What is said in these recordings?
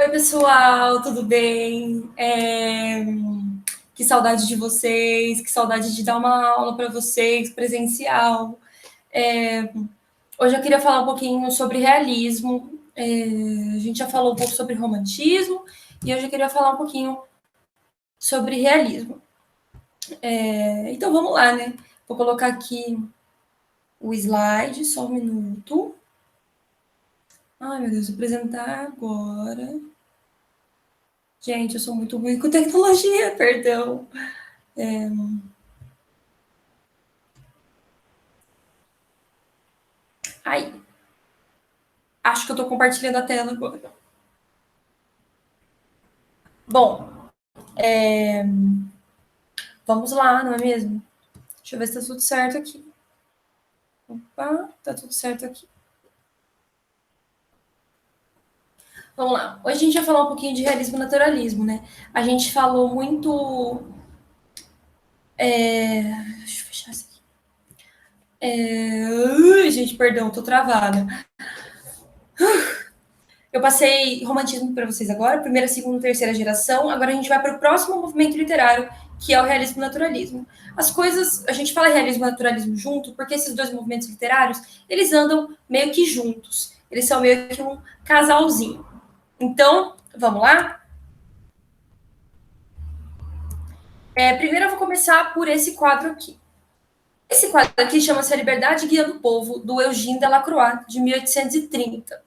Oi, pessoal, tudo bem? Que saudade de vocês, que saudade de dar uma aula para vocês, presencial. É, Hoje eu queria falar um pouquinho sobre realismo. A gente já falou um pouco sobre romantismo e hoje eu queria falar um pouquinho sobre realismo. Então vamos lá, né? Vou colocar aqui o slide, só um minuto. Ai, meu Deus, vou apresentar agora. Gente, eu sou muito ruim com tecnologia, perdão. Ai, acho que eu estou compartilhando a tela agora. Bom, vamos lá, não é mesmo? Deixa eu ver se tá tudo certo aqui. Opa, tá tudo certo aqui. Vamos lá. Hoje a gente vai falar um pouquinho de realismo e naturalismo, né? A gente falou muito. Deixa eu fechar isso aqui. Gente, perdão, tô travada. Eu passei romantismo para vocês agora, primeira, segunda, terceira geração. Agora a gente vai para o próximo movimento literário, que é o realismo e naturalismo. As coisas, a gente fala realismo e naturalismo junto, porque esses dois movimentos literários, eles andam meio que juntos. Eles são meio que um casalzinho. Então, vamos lá? Primeiro eu vou começar por esse quadro aqui. Esse quadro aqui chama-se A Liberdade Guiando o Povo, do Eugène Delacroix, de 1830.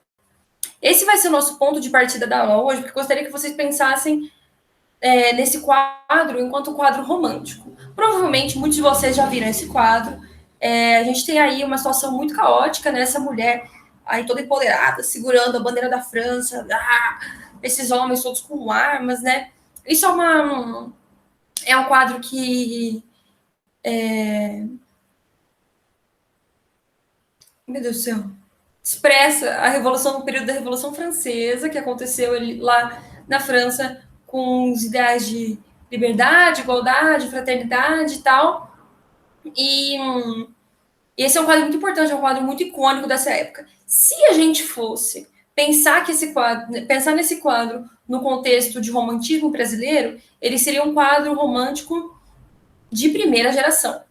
Esse vai ser o nosso ponto de partida da aula hoje, porque eu gostaria que vocês pensassem nesse quadro enquanto quadro romântico. Provavelmente muitos de vocês já viram esse quadro. A gente tem aí uma situação muito caótica, né? Essa mulher aí toda empoderada, segurando a bandeira da França, esses homens todos com armas, né? Isso é um quadro que meu Deus do céu, expressa a revolução no período da Revolução Francesa, que aconteceu lá na França com os ideais de liberdade, igualdade, fraternidade e tal. E esse é um quadro muito importante, é um quadro muito icônico dessa época. Se a gente fosse pensar nesse quadro no contexto de romantismo brasileiro, ele seria um quadro romântico de primeira geração.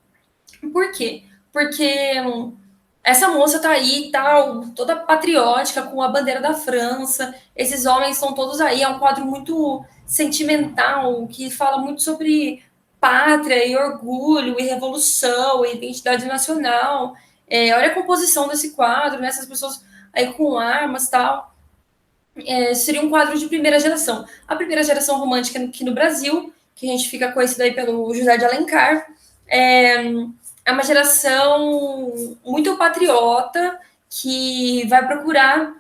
Por quê? Porque essa moça tá aí, tal, toda patriótica, com a bandeira da França. Esses homens estão todos aí. É um quadro muito sentimental, que fala muito sobre pátria e orgulho, e revolução, e identidade nacional. Olha a composição desse quadro, né? Essas pessoas aí com armas e tal. Seria um quadro de primeira geração. A primeira geração romântica aqui no Brasil, que a gente fica conhecida aí pelo José de Alencar, é uma geração muito patriota que vai procurar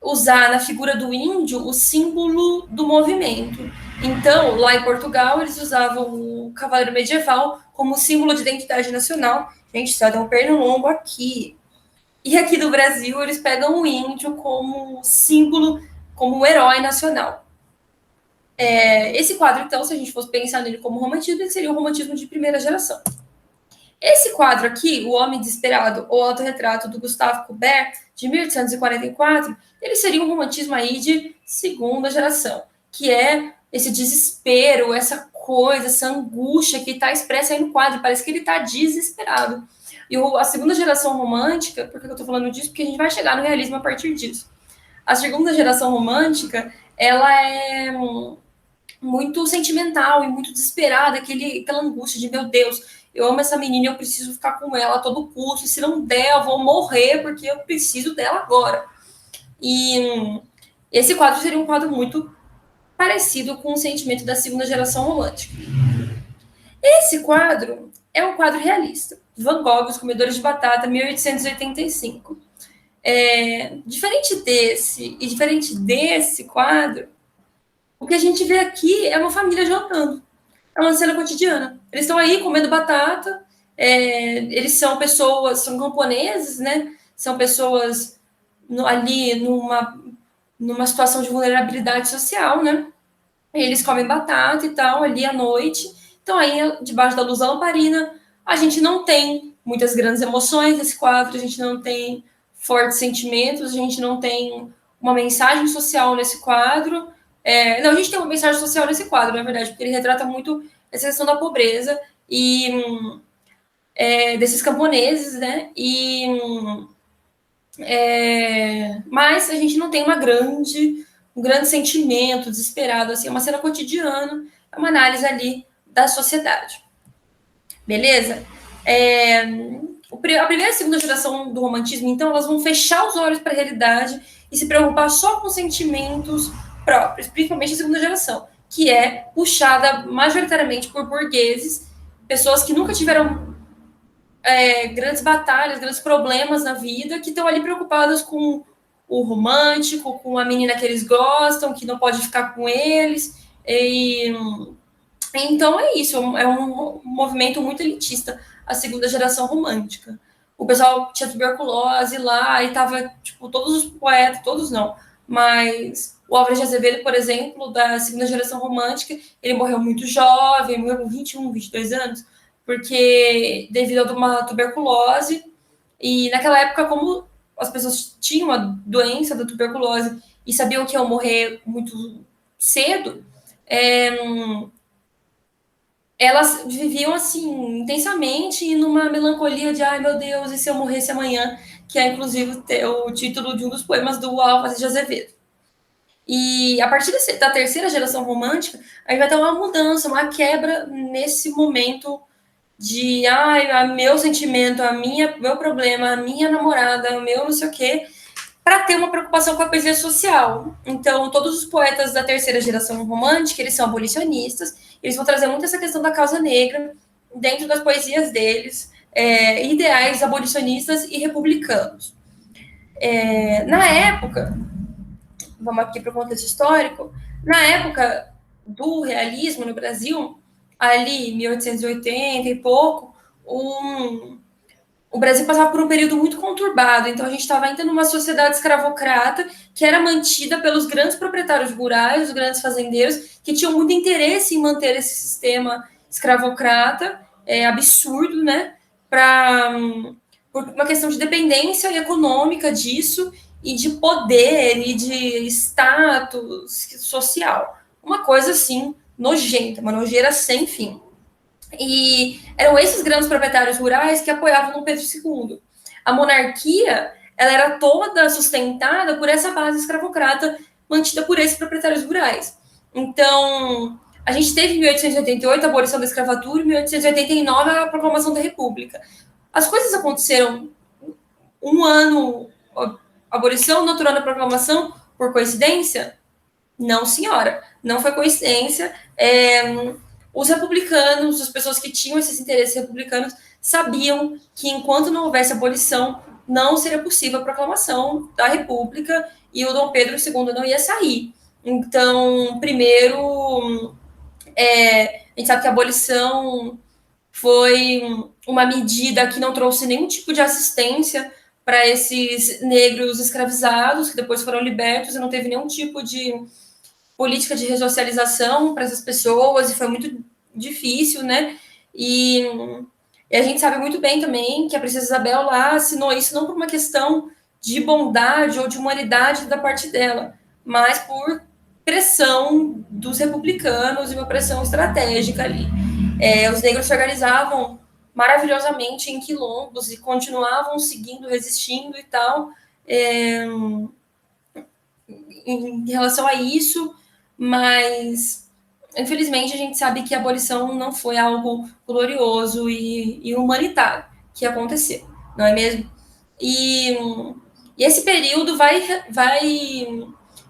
usar na figura do índio o símbolo do movimento. Então, lá em Portugal, eles usavam o cavaleiro medieval como símbolo de identidade nacional. Gente, só deu um pernilongo aqui. E aqui do Brasil, eles pegam o índio como símbolo, como herói nacional. Esse quadro, então, se a gente fosse pensar nele como romantismo, ele seria um romantismo de primeira geração. Esse quadro aqui, O Homem Desesperado, ou Autorretrato, do Gustave Courbet, de 1844, ele seria um romantismo aí de segunda geração, que é esse desespero, essa coisa, essa angústia que está expressa aí no quadro, parece que ele está desesperado. E a segunda geração romântica, por que eu estou falando disso? Porque a gente vai chegar no realismo a partir disso. A segunda geração romântica, ela é muito sentimental e muito desesperada, aquela angústia de, meu Deus, eu amo essa menina e eu preciso ficar com ela a todo custo, e se não der, eu vou morrer porque eu preciso dela agora. E esse quadro seria um quadro muito parecido com o sentimento da segunda geração romântica. Esse quadro é um quadro realista. Van Gogh, Os Comedores de Batata, 1885. Diferente desse quadro, o que a gente vê aqui é uma família jantando. É uma cena cotidiana. Eles estão aí comendo batata, eles são pessoas, são camponeses, né? São pessoas ali numa situação de vulnerabilidade social, né? Eles comem batata e tal, ali à noite. Então, aí, debaixo da luz da lamparina, a gente não tem muitas grandes emoções nesse quadro, a gente não tem fortes sentimentos, a gente não tem uma mensagem social nesse quadro. Não, a gente tem uma mensagem social nesse quadro, na verdade, porque ele retrata muito essa questão da pobreza e desses camponeses, né? Mas a gente não tem um grande sentimento desesperado, assim, é uma cena cotidiana, é uma análise ali da sociedade. Beleza? A primeira e a segunda geração do romantismo, então, elas vão fechar os olhos para a realidade e se preocupar só com sentimentos próprios, principalmente a segunda geração, que é puxada majoritariamente por burgueses, pessoas que nunca tiveram grandes batalhas, grandes problemas na vida, que estão ali preocupadas com o romântico, com a menina que eles gostam, que não pode ficar com eles. Então é isso, é um movimento muito elitista, a segunda geração romântica. O pessoal tinha tuberculose lá e tava, tipo, todos os poetas, todos não, mas o Álvares de Azevedo, por exemplo, da segunda geração romântica, ele morreu muito jovem, morreu com 21, 22 anos, porque devido a uma tuberculose, e naquela época, como as pessoas tinham a doença da tuberculose e sabiam que iam morrer muito cedo, elas viviam assim intensamente e numa melancolia de ai meu Deus, e se eu morresse amanhã, que é inclusive o título de um dos poemas do Álvares de Azevedo. E a partir da terceira geração romântica, a gente vai ter uma mudança, uma quebra nesse momento de meu sentimento, meu problema, a minha namorada, o meu não sei o quê, para ter uma preocupação com a poesia social. Então, todos os poetas da terceira geração romântica, eles são abolicionistas, eles vão trazer muito essa questão da causa negra dentro das poesias deles, ideais abolicionistas e republicanos. Na época, vamos aqui para o contexto histórico, na época do realismo no Brasil, ali 1880 e pouco, o Brasil passava por um período muito conturbado, então a gente estava ainda numa sociedade escravocrata que era mantida pelos grandes proprietários rurais, os grandes fazendeiros, que tinham muito interesse em manter esse sistema escravocrata, absurdo, né? Por uma questão de dependência econômica disso e de poder e de status social. Uma coisa assim nojenta, uma nojeira sem fim. E eram esses grandes proprietários rurais que apoiavam Dom Pedro II. A monarquia ela era toda sustentada por essa base escravocrata mantida por esses proprietários rurais. Então, a gente teve em 1888 a abolição da escravatura e em 1889 a proclamação da República. As coisas aconteceram um ano, a abolição, no outro ano a proclamação, por coincidência? Não, senhora, não foi coincidência. Os republicanos, as pessoas que tinham esses interesses republicanos, sabiam que enquanto não houvesse abolição, não seria possível a proclamação da República e o Dom Pedro II não ia sair. Então, primeiro, a gente sabe que a abolição foi uma medida que não trouxe nenhum tipo de assistência para esses negros escravizados, que depois foram libertos, e não teve nenhum tipo de política de ressocialização para essas pessoas, e foi muito difícil, né? E a gente sabe muito bem também que a Princesa Isabel lá assinou isso não por uma questão de bondade ou de humanidade da parte dela, mas por pressão dos republicanos e uma pressão estratégica ali. Os negros se organizavam maravilhosamente em quilombos e continuavam seguindo, resistindo e tal, em relação a isso, mas infelizmente a gente sabe que a abolição não foi algo glorioso e humanitário que aconteceu, não é mesmo? E esse período vai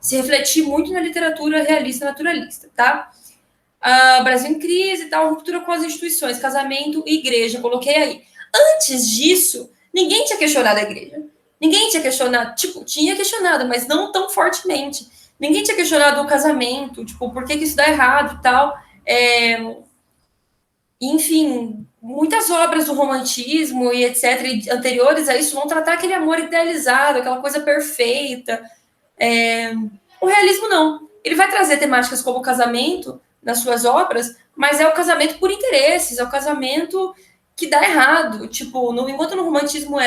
se refletir muito na literatura realista e naturalista, tá? Brasil em crise e tal, ruptura com as instituições, casamento e igreja, coloquei aí. Antes disso, ninguém tinha questionado a igreja. Ninguém tinha questionado, tipo, tinha questionado, mas não tão fortemente. Ninguém tinha questionado o casamento, tipo, por que isso dá errado e tal. Enfim, muitas obras do romantismo e etc., e anteriores a isso, vão tratar aquele amor idealizado, aquela coisa perfeita. O realismo não. Ele vai trazer temáticas como o casamento nas suas obras, mas é o casamento por interesses, é o casamento que dá errado. Tipo, enquanto no romantismo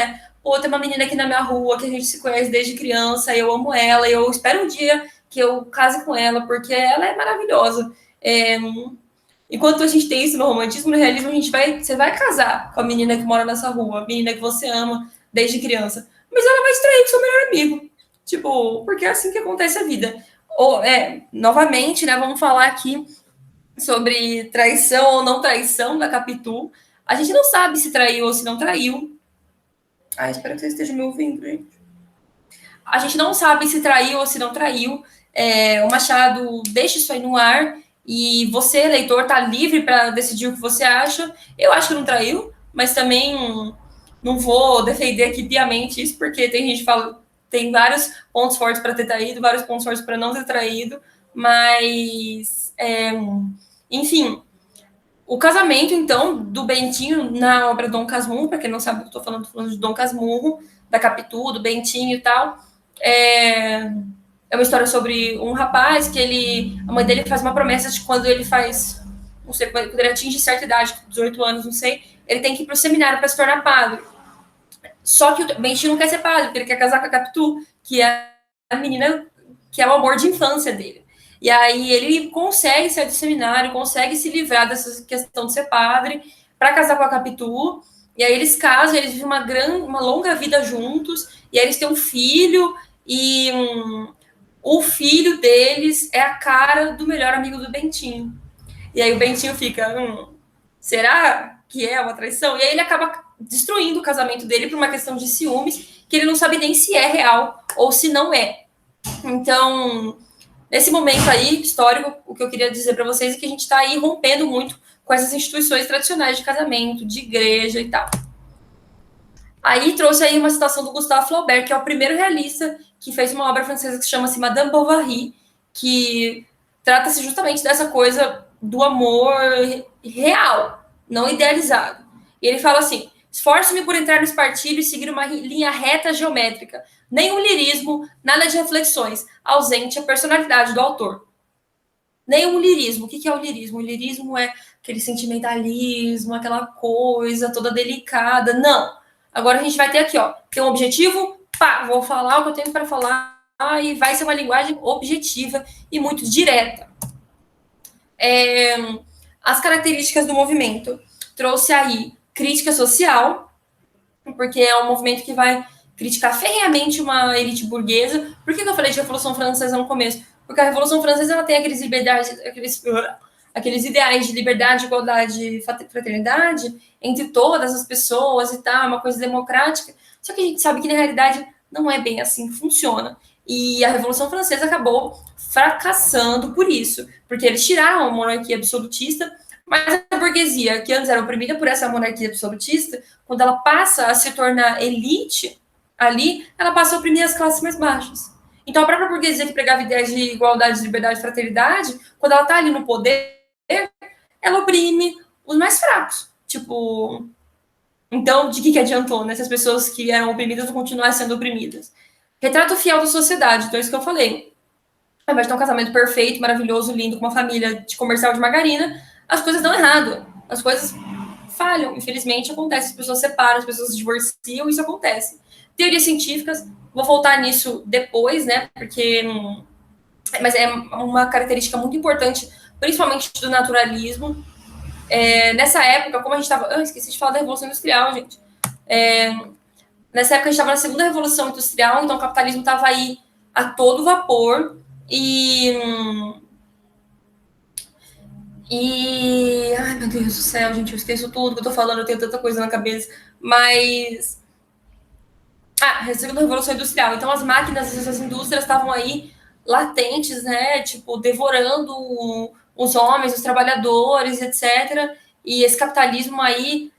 ou tem uma menina aqui na minha rua que a gente se conhece desde criança, eu amo ela, e eu espero um dia que eu case com ela, porque ela é maravilhosa. Enquanto a gente tem isso no romantismo, no realismo, você vai casar com a menina que mora nessa rua, a menina que você ama desde criança. Mas ela vai se trair com seu melhor amigo. Tipo, porque é assim que acontece a vida. Novamente, né, vamos falar aqui sobre traição ou não traição da Capitu. A gente não sabe se traiu ou se não traiu. Espero que você esteja me ouvindo, gente. A gente não sabe se traiu ou se não traiu. O Machado deixa isso aí no ar e você, leitor, está livre para decidir o que você acha. Eu acho que não traiu, mas também não vou defender aqui piamente isso, porque tem gente que fala, tem vários pontos fortes para ter traído, vários pontos fortes para não ter traído, mas enfim, o casamento, então, do Bentinho na obra Dom Casmurro, para quem não sabe, eu estou falando de Dom Casmurro, da Capitu, do Bentinho e tal, é uma história sobre um rapaz que a mãe dele faz uma promessa de quando ele faz, não sei, quando ele atinge certa idade, 18 anos, não sei, ele tem que ir para o seminário para se tornar padre. Só que o Bentinho não quer ser padre, porque ele quer casar com a Capitu, que é a menina que é o amor de infância dele. E aí ele consegue sair do seminário, consegue se livrar dessa questão de ser padre, para casar com a Capitu. E aí eles casam, eles vivem uma longa vida juntos, e aí eles têm um filho, e o filho deles é a cara do melhor amigo do Bentinho. E aí o Bentinho fica, será que é uma traição? E aí ele acaba destruindo o casamento dele por uma questão de ciúmes, que ele não sabe nem se é real ou se não é. Então, nesse momento aí, histórico, o que eu queria dizer para vocês é que a gente está aí rompendo muito com essas instituições tradicionais de casamento, de igreja e tal. Aí trouxe aí uma citação do Gustave Flaubert, que é o primeiro realista que fez uma obra francesa que chama-se Madame Bovary, que trata-se justamente dessa coisa do amor real, não idealizado. E ele fala assim: esforço-me por entrar no espartilho e seguir uma linha reta geométrica. Nenhum lirismo, nada de reflexões, ausente a personalidade do autor. Nenhum lirismo. O que é o lirismo? O lirismo é aquele sentimentalismo, aquela coisa toda delicada. Não. Agora a gente vai ter aqui, ó, tem um objetivo, pá, vou falar o que eu tenho para falar e vai ser uma linguagem objetiva e muito direta. As características do movimento. Trouxe aí crítica social, porque é um movimento que vai criticar ferreamente uma elite burguesa. Por que eu falei de Revolução Francesa no começo? Porque a Revolução Francesa ela tem aqueles ideais de liberdade, igualdade, fraternidade entre todas as pessoas e tal, uma coisa democrática. Só que a gente sabe que na realidade não é bem assim que funciona. E a Revolução Francesa acabou fracassando por isso, porque eles tiraram a monarquia absolutista, mas a burguesia, que antes era oprimida por essa monarquia absolutista, quando ela passa a se tornar elite ali, ela passa a oprimir as classes mais baixas. Então, a própria burguesia que pregava ideias de igualdade, liberdade e fraternidade, quando ela está ali no poder, ela oprime os mais fracos. Tipo, então, de que adiantou, né? Essas pessoas que eram oprimidas vão continuar sendo oprimidas. Retrato fiel da sociedade, então é isso que eu falei. Ao invés de ter um casamento perfeito, maravilhoso, lindo, com uma família de comercial de margarina, as coisas dão errado. As coisas falham. Infelizmente, acontece. As pessoas separam, as pessoas se divorciam, isso acontece. Teorias científicas, vou voltar nisso depois, né? Porque. Mas é uma característica muito importante, principalmente do naturalismo. Nessa época, como a gente estava. Esqueci de falar da Revolução Industrial, gente. Nessa época, a gente estava na segunda Revolução Industrial, então o capitalismo estava aí a todo vapor. Ai, meu Deus do céu, gente, eu esqueço tudo que eu tô falando, eu tenho tanta coisa na cabeça. Mas. A segunda Revolução Industrial. Então, as máquinas, essas indústrias estavam aí latentes, né? Tipo, devorando os homens, os trabalhadores, etc. E esse capitalismo aí,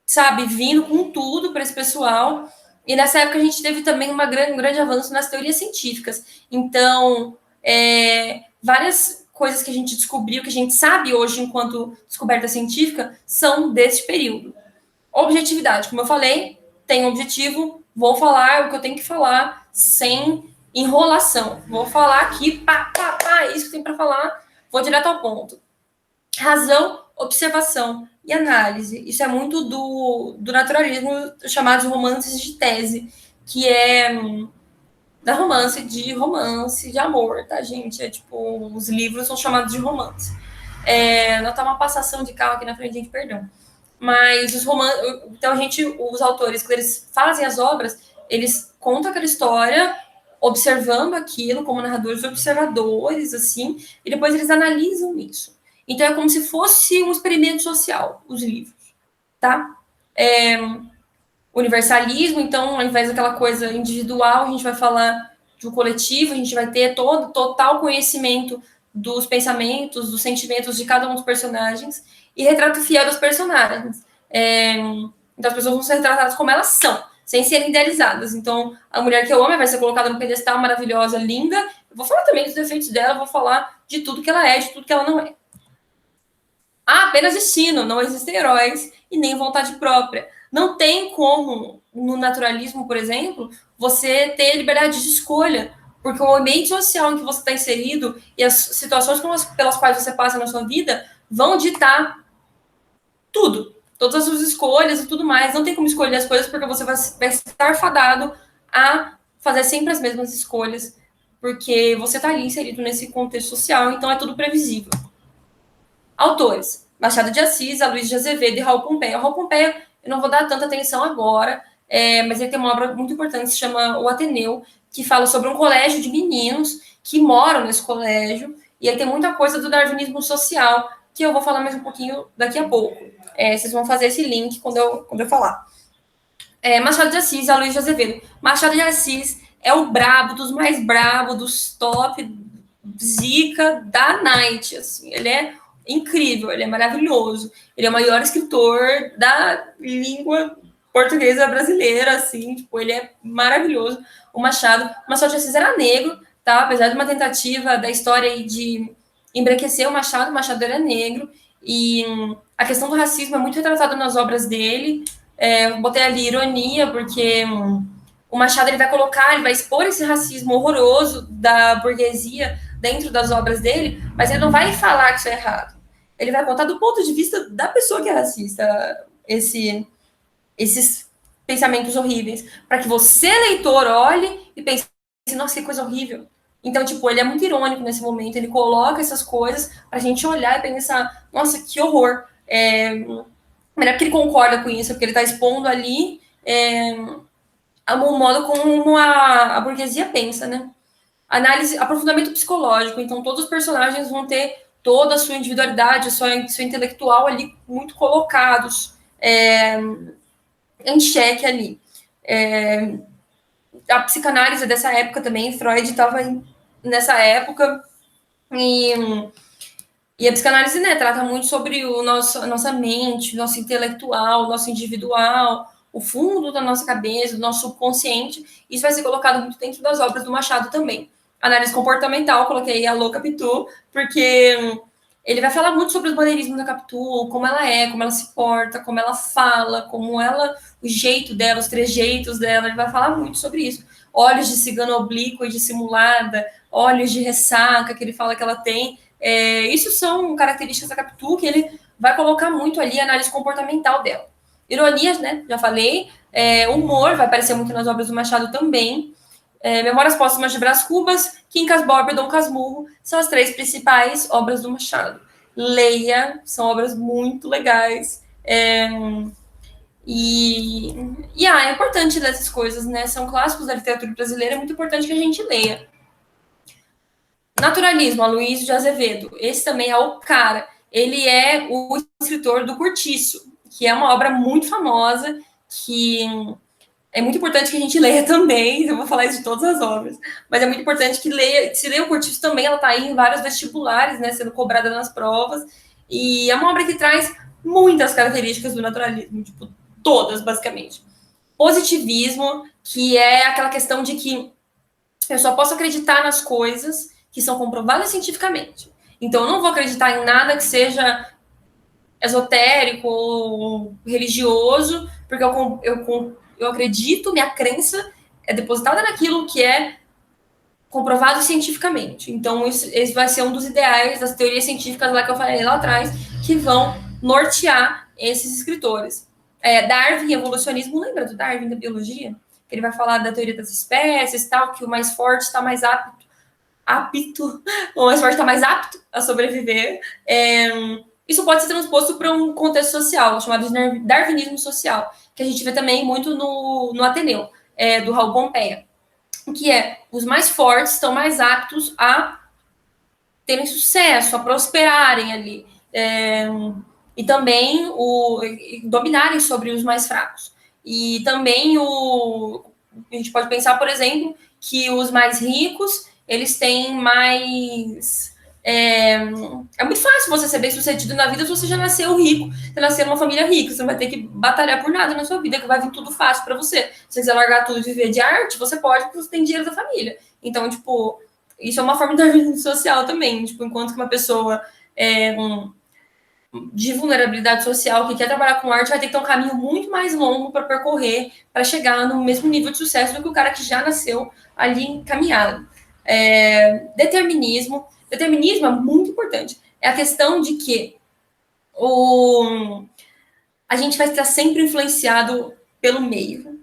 sabe, vindo com tudo para esse pessoal. E nessa época a gente teve também um grande avanço nas teorias científicas. Então, várias coisas que a gente descobriu, que a gente sabe hoje enquanto descoberta científica, são desse período. Objetividade, como eu falei, tem um objetivo, vou falar o que eu tenho que falar sem enrolação. Vou falar aqui, pá, isso que tem para falar, vou direto ao ponto. Razão, observação, e análise. Isso é muito do naturalismo, chamados romances de tese, que é da romance de amor, tá, gente? É tipo, os livros são chamados de romance. Não tá uma passação de carro aqui na frente, gente, perdão. Mas os romances, então os autores, quando eles fazem as obras, eles contam aquela história observando aquilo como narradores observadores, assim, e depois eles analisam isso. Então é como se fosse um experimento social, os livros, tá? Universalismo, então, ao invés daquela coisa individual, a gente vai falar de um coletivo, a gente vai ter total conhecimento dos pensamentos, dos sentimentos de cada um dos personagens e retrato fiel dos personagens. Então, as pessoas vão ser retratadas como elas são, sem serem idealizadas. Então, a mulher que eu amo vai ser colocada no pedestal, maravilhosa, linda. Eu vou falar também dos defeitos dela, vou falar de tudo que ela é, de tudo que ela não é. Há apenas destino, não existem heróis e nem vontade própria. Não tem como, no naturalismo, por exemplo, você ter liberdade de escolha, porque o ambiente social em que você está inserido e as situações pelas quais você passa na sua vida vão ditar tudo, todas as suas escolhas e tudo mais. Não tem como escolher as coisas porque você vai estar fadado a fazer sempre as mesmas escolhas, porque você está ali inserido nesse contexto social, então é tudo previsível. Autores: Machado de Assis, Aloysio de Azevedo e Raul Pompeia. Raul Pompeia, eu não vou dar tanta atenção agora, mas ele tem uma obra muito importante que se chama O Ateneu, que fala sobre um colégio de meninos que moram nesse colégio, e aí tem muita coisa do darwinismo social, que eu vou falar mais um pouquinho daqui a pouco. Vocês vão fazer esse link quando eu falar. Machado de Assis, Aloysio de Azevedo. Machado de Assis é o brabo dos mais bravos, dos top, zica da night, assim. Ele é incrível, ele é maravilhoso. Ele é o maior escritor da língua portuguesa brasileira, assim, tipo, ele é maravilhoso. O Machado de Assis era negro, tá? Apesar de uma tentativa da história de embranquecer o Machado era negro, e a questão do racismo é muito retratada nas obras dele. Eu botei ali ironia, porque o Machado ele vai expor esse racismo horroroso da burguesia dentro das obras dele, mas ele não vai falar que isso é errado. Ele vai contar do ponto de vista da pessoa que é racista esses pensamentos horríveis, para que você, leitor, olhe e pense, nossa, que coisa horrível. Então, tipo, ele é muito irônico nesse momento, ele coloca essas coisas para a gente olhar e pensar, nossa, que horror. Não é porque ele concorda com isso, é porque ele está expondo ali o modo como a burguesia pensa, né? Análise, aprofundamento psicológico. Então, todos os personagens vão ter toda a sua individualidade, seu intelectual ali muito colocados em xeque ali. A psicanálise dessa época também, Freud estava nessa época, e a psicanálise, né, trata muito sobre a nossa mente, nosso intelectual, nosso individual, o fundo da nossa cabeça, do nosso subconsciente. Isso vai ser colocado muito dentro das obras do Machado também. Análise comportamental, coloquei a Lô Capitu, porque ele vai falar muito sobre os maneirismos da Capitu, como ela se porta, como ela fala, o jeito dela, os trejeitos dela, ele vai falar muito sobre isso. Olhos de cigana oblíqua e dissimulada, olhos de ressaca, que ele fala que ela tem. Isso são características da Capitu que ele vai colocar muito ali a análise comportamental dela. Ironias, né? Já falei. Humor vai aparecer muito nas obras do Machado também. Memórias Póstumas de Brás Cubas, Quincas Borba e Dom Casmurro são as 3 principais obras do Machado. Leia, são obras muito legais. É importante ler essas coisas, né? São clássicos da literatura brasileira, é muito importante que a gente leia. Naturalismo, Aloysio de Azevedo. Esse também é o cara. Ele é o escritor do Cortiço, que é uma obra muito famosa, que é muito importante que a gente leia também. Eu vou falar isso de todas as obras, mas é muito importante que se leia o Cortiço também. Ela está aí em vários vestibulares, né, sendo cobrada nas provas, e é uma obra que traz muitas características do naturalismo, tipo, todas, basicamente. Positivismo, que é aquela questão de que eu só posso acreditar nas coisas que são comprovadas cientificamente. Então, eu não vou acreditar em nada que seja esotérico ou religioso, porque eu acredito, minha crença é depositada naquilo que é comprovado cientificamente. Então, esse vai ser um dos ideais das teorias científicas lá que eu falei lá atrás, que vão nortear esses escritores. Darwin, evolucionismo, lembra do Darwin da biologia? Que ele vai falar da teoria das espécies, tal, que o mais forte está mais o mais forte está mais apto a sobreviver. Isso pode ser transposto para um contexto social, chamado de darwinismo social, que a gente vê também muito no Ateneu, do Raul Pompeia, que os mais fortes estão mais aptos a terem sucesso, a prosperarem ali, e também dominarem sobre os mais fracos. E também a gente pode pensar, por exemplo, que os mais ricos, eles têm mais... É muito fácil você ser bem sucedido na vida se você já nasceu rico, você nasceu numa família rica, você não vai ter que batalhar por nada na sua vida, que vai vir tudo fácil para você. Se você quiser largar tudo e viver de arte, você pode, porque você tem dinheiro da família. Então, tipo, isso é uma forma de darwinismo social também, tipo, enquanto que uma pessoa de vulnerabilidade social que quer trabalhar com arte vai ter que ter um caminho muito mais longo para percorrer, para chegar no mesmo nível de sucesso do que o cara que já nasceu ali encaminhado. Determinismo é muito importante. É a questão de que a gente vai estar sempre influenciado pelo meio.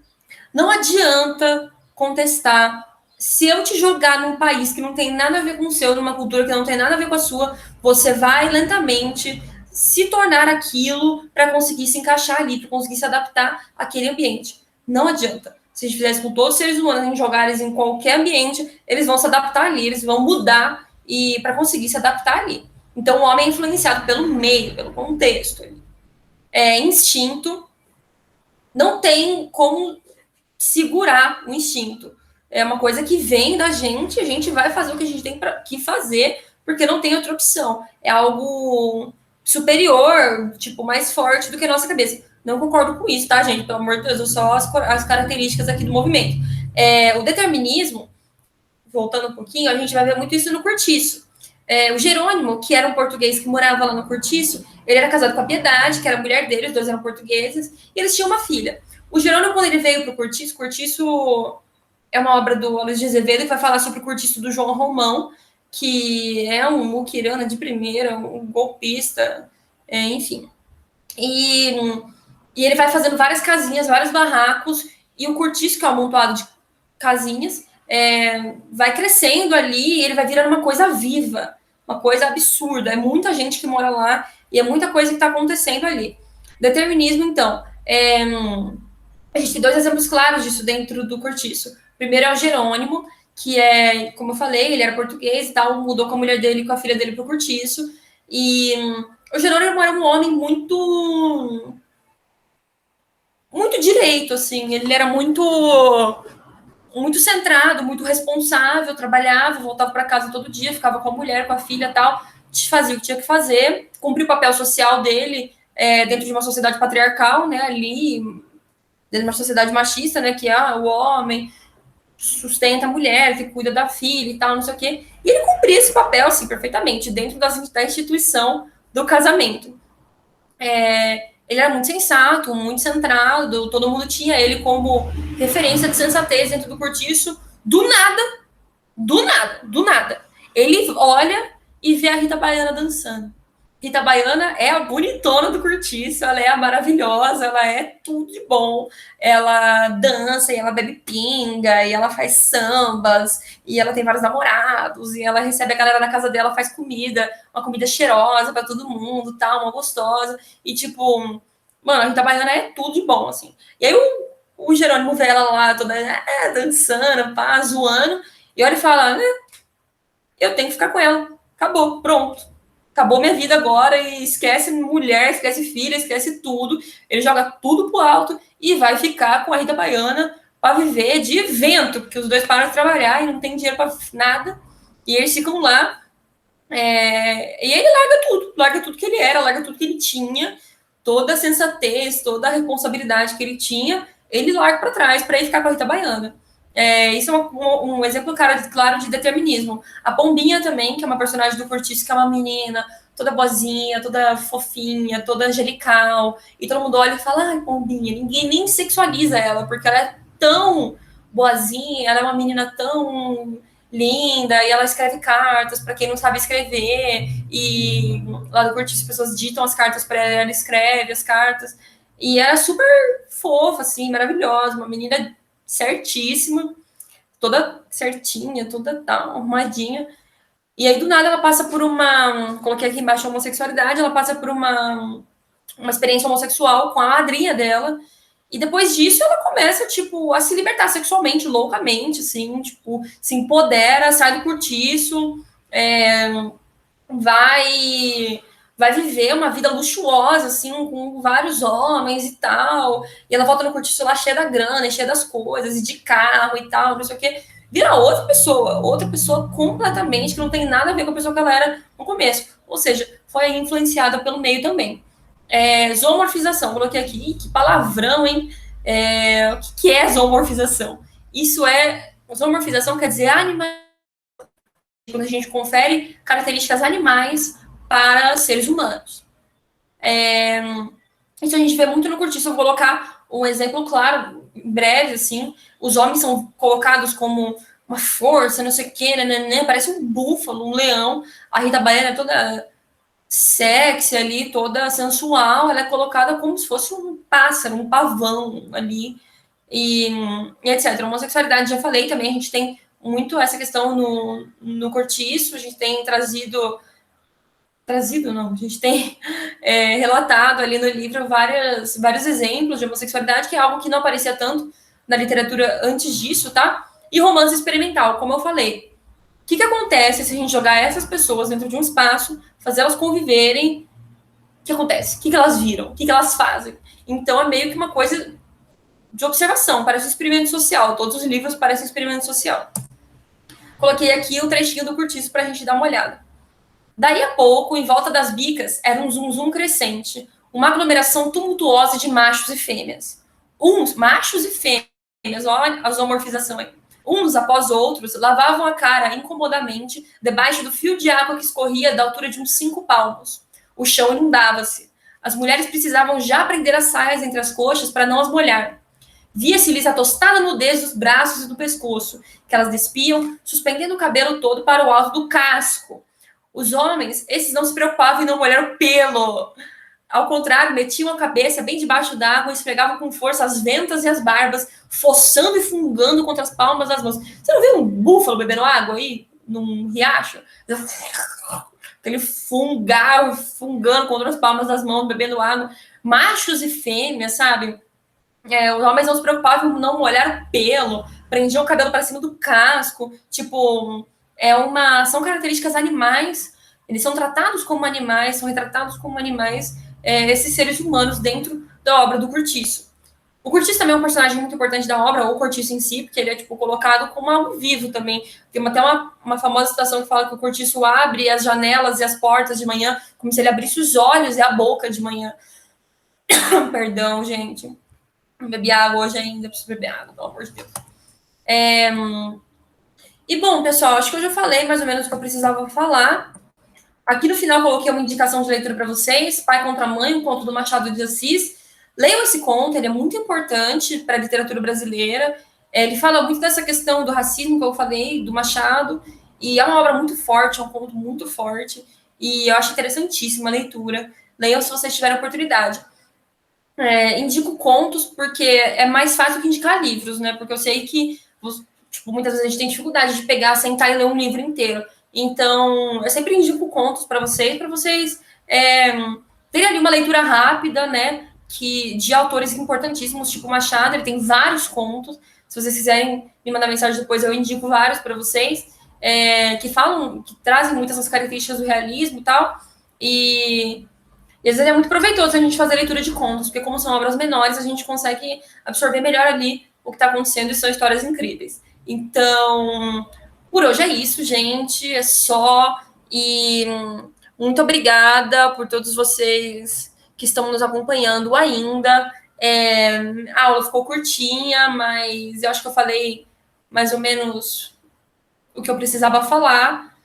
Não adianta contestar. Se eu te jogar num país que não tem nada a ver com o seu, numa cultura que não tem nada a ver com a sua, você vai lentamente se tornar aquilo para conseguir se encaixar ali, para conseguir se adaptar àquele ambiente. Não adianta. Se a gente fizesse com todos os seres humanos em jogar eles em qualquer ambiente, eles vão se adaptar ali, eles vão mudar e para conseguir se adaptar ali. Então o homem é influenciado pelo meio, pelo contexto. Instinto. Não tem como segurar o instinto. É uma coisa que vem da gente, a gente vai fazer o que a gente tem que fazer, porque não tem outra opção. É algo superior, tipo, mais forte do que a nossa cabeça. Não concordo com isso, tá, gente? Pelo amor de Deus, só as características aqui do movimento. O determinismo, voltando um pouquinho, a gente vai ver muito isso no Cortiço. O Jerônimo, que era um português que morava lá no Cortiço, ele era casado com a Piedade, que era a mulher dele, os dois eram portugueses, e eles tinham uma filha. O Jerônimo, quando ele veio para o Cortiço é uma obra do Aloysio de Azevedo, que vai falar sobre o Cortiço do João Romão, que é um muquirana de primeira, um golpista, enfim. E ele vai fazendo várias casinhas, vários barracos, e o Cortiço, que é um amontoado de casinhas, vai crescendo ali, e ele vai virando uma coisa viva, uma coisa absurda. É muita gente que mora lá, e é muita coisa que está acontecendo ali. Determinismo, então, a gente tem dois exemplos claros disso dentro do Cortiço. O primeiro é o Jerônimo, que como eu falei, ele era português e tal, mudou com a mulher dele e com a filha dele para o Cortiço. E o Jerônimo era um homem muito direito, assim. Ele era muito centrado, muito responsável, trabalhava, voltava para casa todo dia, ficava com a mulher, com a filha e tal, fazia o que tinha que fazer, cumpria o papel social dele dentro de uma sociedade patriarcal, né, ali, dentro de uma sociedade machista, né, que o homem sustenta a mulher, que cuida da filha e tal, não sei o quê. E ele cumpria esse papel, assim, perfeitamente, dentro da instituição do casamento. Ele era muito sensato, muito centrado, todo mundo tinha ele como referência de sensatez dentro do Cortiço. Do nada. Ele olha e vê a Rita Baiana dançando. Rita Baiana é a bonitona do Cortiço, ela é a maravilhosa, ela é tudo de bom. Ela dança, e ela bebe pinga, e ela faz sambas, e ela tem vários namorados, e ela recebe a galera na casa dela, faz comida, uma comida cheirosa para todo mundo, tal, uma gostosa. E tipo, mano, a Rita Baiana é tudo de bom, assim. E aí o Jerônimo vê ela lá toda dançando, pá, zoando, e olha e fala, eu tenho que ficar com ela. Acabou, pronto. Acabou minha vida agora e esquece mulher, esquece filha, esquece tudo. Ele joga tudo pro alto e vai ficar com a Rita Baiana para viver de evento, porque os dois param de trabalhar e não tem dinheiro para nada. E eles ficam lá. E ele larga tudo que ele era, larga tudo que ele tinha, toda a sensatez, toda a responsabilidade que ele tinha, ele larga para trás para ir ficar com a Rita Baiana. Isso é um exemplo claro de determinismo. A Pombinha também, que é uma personagem do Cortiço, que é uma menina toda boazinha, toda fofinha, toda angelical, e todo mundo olha e fala, ai, Pombinha, ninguém nem sexualiza ela, porque ela é tão boazinha, ela é uma menina tão linda, e ela escreve cartas para quem não sabe escrever, e lá do Curtiço as pessoas ditam as cartas para ela, ela escreve as cartas, e era super fofa, assim, maravilhosa, uma menina certíssima, toda certinha, toda tal, arrumadinha. E aí, do nada, ela passa por uma. Coloquei aqui embaixo a homossexualidade, ela passa por uma experiência homossexual com a madrinha dela. E depois disso, ela começa, tipo, a se libertar sexualmente, loucamente, assim, tipo, se empodera, sai do cortiço, é, vai vai viver uma vida luxuosa, assim, com vários homens e tal. E ela volta no cortiço lá cheia da grana, cheia das coisas, e de carro e tal, não sei o quê. Vira outra pessoa completamente, que não tem nada a ver com a pessoa que ela era no começo. Ou seja, foi influenciada pelo meio também. Zoomorfização, coloquei aqui, que palavrão, hein? O que é zoomorfização? Isso é. Zoomorfização quer dizer quando a gente confere características animais para seres humanos. Isso a gente vê muito no cortiço. Eu vou colocar um exemplo claro, em breve, assim. Os homens são colocados como uma força, não sei o quê, né, parece um búfalo, um leão. A Rita Baiana é toda sexy ali, toda sensual. Ela é colocada como se fosse um pássaro, um pavão ali. E, e etc. A homossexualidade, já falei também, a gente tem muito essa questão no cortiço, a gente tem trazido não, a gente tem relatado ali no livro vários exemplos de homossexualidade, que é algo que não aparecia tanto na literatura antes disso, tá? E romance experimental, como eu falei. O que acontece se a gente jogar essas pessoas dentro de um espaço, fazer elas conviverem? O que acontece? O que elas viram? O que elas fazem? Então é meio que uma coisa de observação, parece um experimento social. Todos os livros parecem um experimento social. Coloquei aqui o trechinho do cortiço para a gente dar uma olhada. Daí a pouco, em volta das bicas, era um zum-zum crescente, uma aglomeração tumultuosa de machos e fêmeas. Uns, machos e fêmeas, olha a zoomorfização aí. Uns, após outros, lavavam a cara incomodamente debaixo do fio de água que escorria da altura de uns 5 palmos. O chão inundava-se. As mulheres precisavam já prender as saias entre as coxas para não as molhar. Via-se-lhes a tostada nudez dos braços e do pescoço, que elas despiam, suspendendo o cabelo todo para o alto do casco. Os homens, esses não se preocupavam em não molhar o pelo. Ao contrário, metiam a cabeça bem debaixo d'água e esfregavam com força as ventas e as barbas, fossando e fungando contra as palmas das mãos. Você não viu um búfalo bebendo água aí, num riacho? Aquele fungando contra as palmas das mãos, bebendo água. Machos e fêmeas, sabe? Os homens não se preocupavam em não molhar o pelo, prendiam o cabelo para cima do casco. Tipo, são características animais. Eles são tratados como animais, são retratados como animais, esses seres humanos dentro da obra do Curtiço. O Curtiço também é um personagem muito importante da obra, ou o Curtiço em si, porque ele é tipo colocado como algo vivo também. Tem até uma famosa situação que fala que o Curtiço abre as janelas e as portas de manhã, como se ele abrisse os olhos e a boca de manhã. Perdão, gente. Não bebi água hoje ainda, preciso beber água, pelo amor de Deus. E bom, pessoal, acho que eu já falei mais ou menos o que eu precisava falar. Aqui no final coloquei uma indicação de leitura para vocês, Pai contra Mãe, um conto do Machado de Assis. Leiam esse conto, ele é muito importante para a literatura brasileira. Ele fala muito dessa questão do racismo que eu falei, do Machado, e é uma obra muito forte, é um conto muito forte, e eu acho interessantíssima a leitura. Leiam se vocês tiverem oportunidade. Indico contos porque é mais fácil que indicar livros, né? Porque eu sei que tipo, muitas vezes a gente tem dificuldade de pegar, sentar e ler um livro inteiro. Então, eu sempre indico contos para vocês terem ali uma leitura rápida, né? De autores importantíssimos, tipo Machado, ele tem vários contos. Se vocês quiserem me mandar mensagem depois, eu indico vários para vocês, que trazem muitas essas características do realismo e tal. E às vezes é muito proveitoso a gente fazer leitura de contos, porque como são obras menores, a gente consegue absorver melhor ali o que está acontecendo e são histórias incríveis. Então, por hoje é isso, gente. É só. E muito obrigada por todos vocês que estão nos acompanhando ainda. A aula ficou curtinha, mas eu acho que eu falei mais ou menos o que eu precisava falar.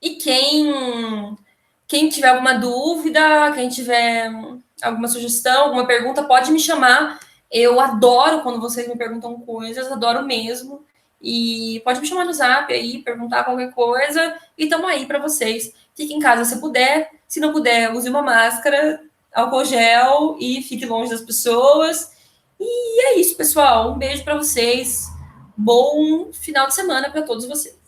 E quem tiver alguma dúvida, quem tiver alguma sugestão, alguma pergunta, pode me chamar. Eu adoro quando vocês me perguntam coisas, adoro mesmo. E pode me chamar no Zap aí, perguntar qualquer coisa. E estamos aí para vocês. Fique em casa se puder. Se não puder, use uma máscara, álcool gel e fique longe das pessoas. E é isso, pessoal. Um beijo para vocês. Bom final de semana para todos vocês.